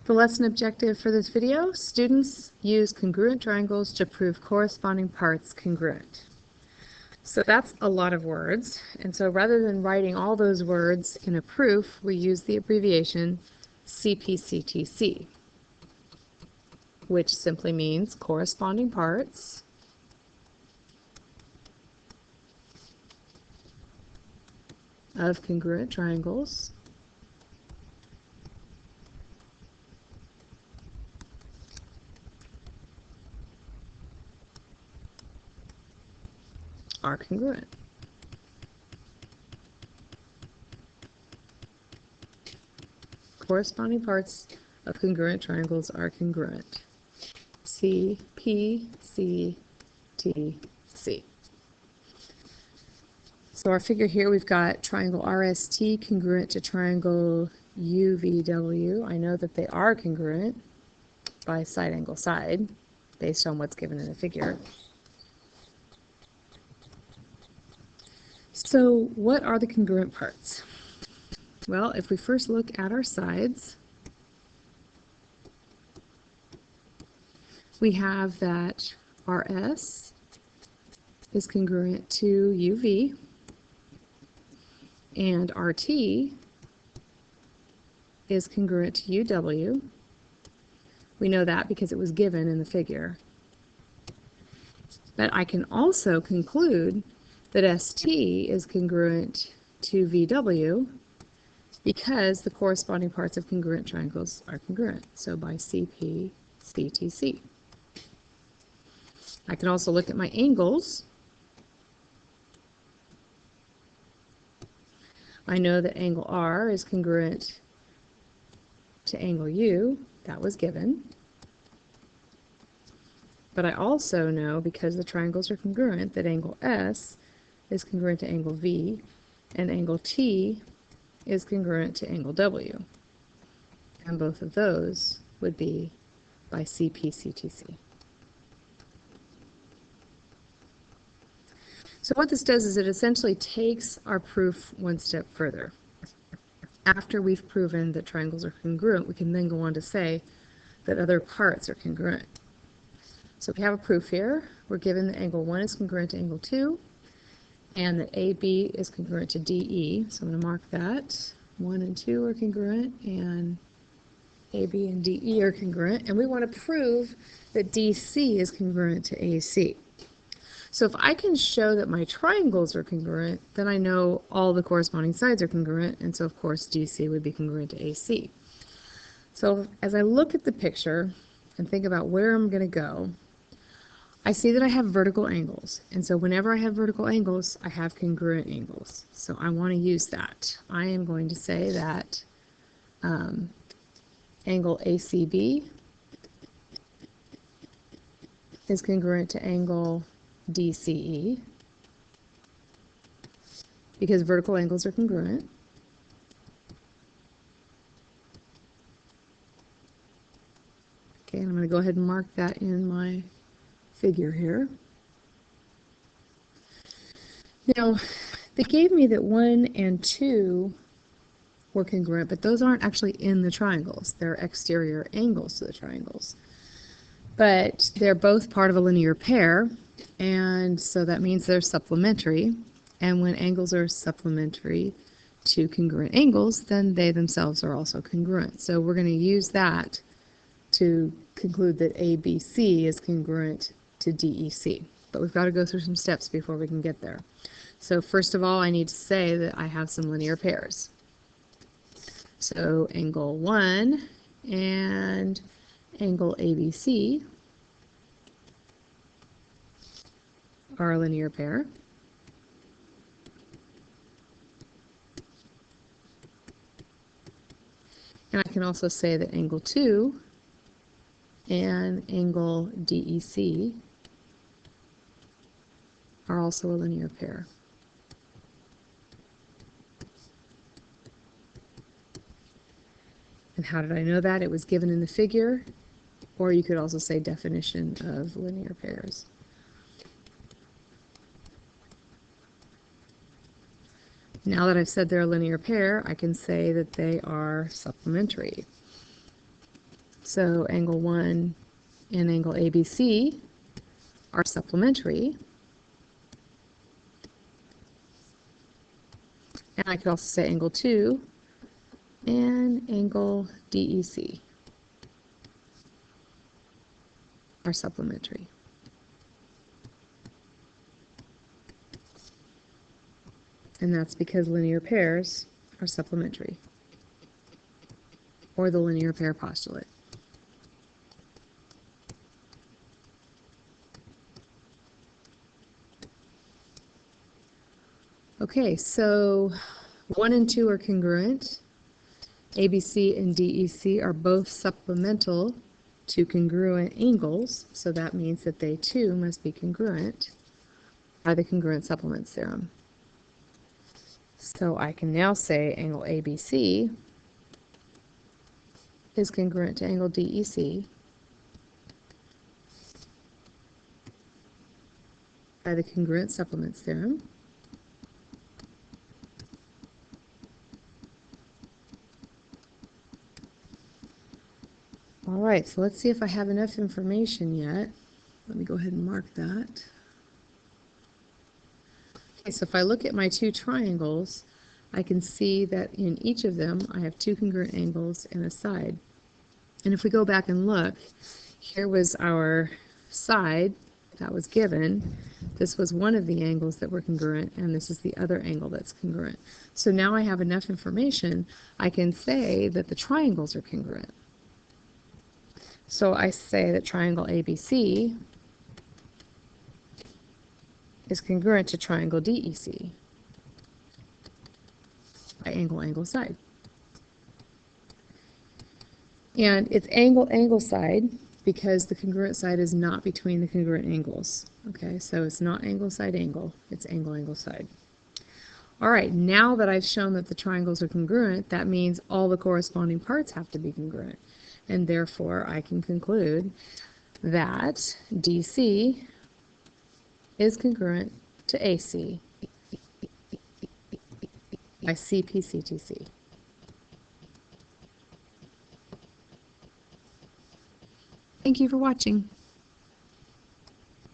The lesson objective for this video: students use congruent triangles to prove corresponding parts congruent. So that's a lot of words, and so rather than writing all those words in a proof, we use the abbreviation CPCTC, which simply means corresponding parts of congruent triangles are congruent. Corresponding parts of congruent triangles are congruent. CPCTC. So our figure here, we've got triangle RST congruent to triangle UVW. I know that they are congruent by side angle side based on what's given in the figure. So what are the congruent parts? Well, if we first look at our sides, we have that RS is congruent to UV and RT is congruent to UW. We know that because it was given in the figure. But I can also conclude that ST is congruent to VW because the corresponding parts of congruent triangles are congruent, so by CPCTC. I can also look at my angles. I know that angle R is congruent to angle U, that was given. But I also know, because the triangles are congruent, that angle S is congruent to angle V, and angle T is congruent to angle W. And both of those would be by CPCTC. So what this does is it essentially takes our proof one step further. After we've proven that triangles are congruent, we can then go on to say that other parts are congruent. So we have a proof here. We're given that angle 1 is congruent to angle 2, and that AB is congruent to DE. So I'm going to mark that. 1 and 2 are congruent, and AB and DE are congruent. And we want to prove that DC is congruent to AC. So if I can show that my triangles are congruent, then I know all the corresponding sides are congruent, and so of course DC would be congruent to AC. So as I look at the picture and think about where I'm going to go, I see that I have vertical angles, and so whenever I have vertical angles, I have congruent angles. So I want to use that. I am going to say that angle ACB is congruent to angle DCE because vertical angles are congruent. Okay, and I'm going to go ahead and mark that in my figure here. Now, they gave me that 1 and 2 were congruent, but those aren't actually in the triangles. They're exterior angles to the triangles. But they're both part of a linear pair, and so that means they're supplementary. And when angles are supplementary to congruent angles, then they themselves are also congruent. So we're going to use that to conclude that ABC is congruent to DEC. But we've got to go through some steps before we can get there. So first of all, I need to say that I have some linear pairs. So angle 1 and angle ABC are a linear pair. And I can also say that angle 2 and angle DEC are also a linear pair. And how did I know that? It was given in the figure, or you could also say definition of linear pairs. Now that I've said they're a linear pair, I can say that they are supplementary. So angle 1 and angle ABC are supplementary. And I could also say angle 2 and angle DEC are supplementary. And that's because linear pairs are supplementary, or the linear pair postulate. Okay, so 1 and 2 are congruent. ABC and DEC are both supplemental to congruent angles, so that means that they too must be congruent by the congruent supplements theorem. So I can now say angle ABC is congruent to angle DEC by the congruent supplements theorem. All right, so let's see if I have enough information yet. Let me go ahead and mark that. Okay, so if I look at my two triangles, I can see that in each of them I have two congruent angles and a side. And if we go back and look, here was our side that was given. This was one of the angles that were congruent, and this is the other angle that's congruent. So now I have enough information, I can say that the triangles are congruent. So I say that triangle ABC is congruent to triangle DEC by angle, angle, side. And it's angle, angle, side because the congruent side is not between the congruent angles. Okay, so it's not angle, side, angle. It's angle, angle, side. All right, now that I've shown that the triangles are congruent, that means all the corresponding parts have to be congruent. And therefore, I can conclude that DC is congruent to AC by CPCTC. Thank you for watching.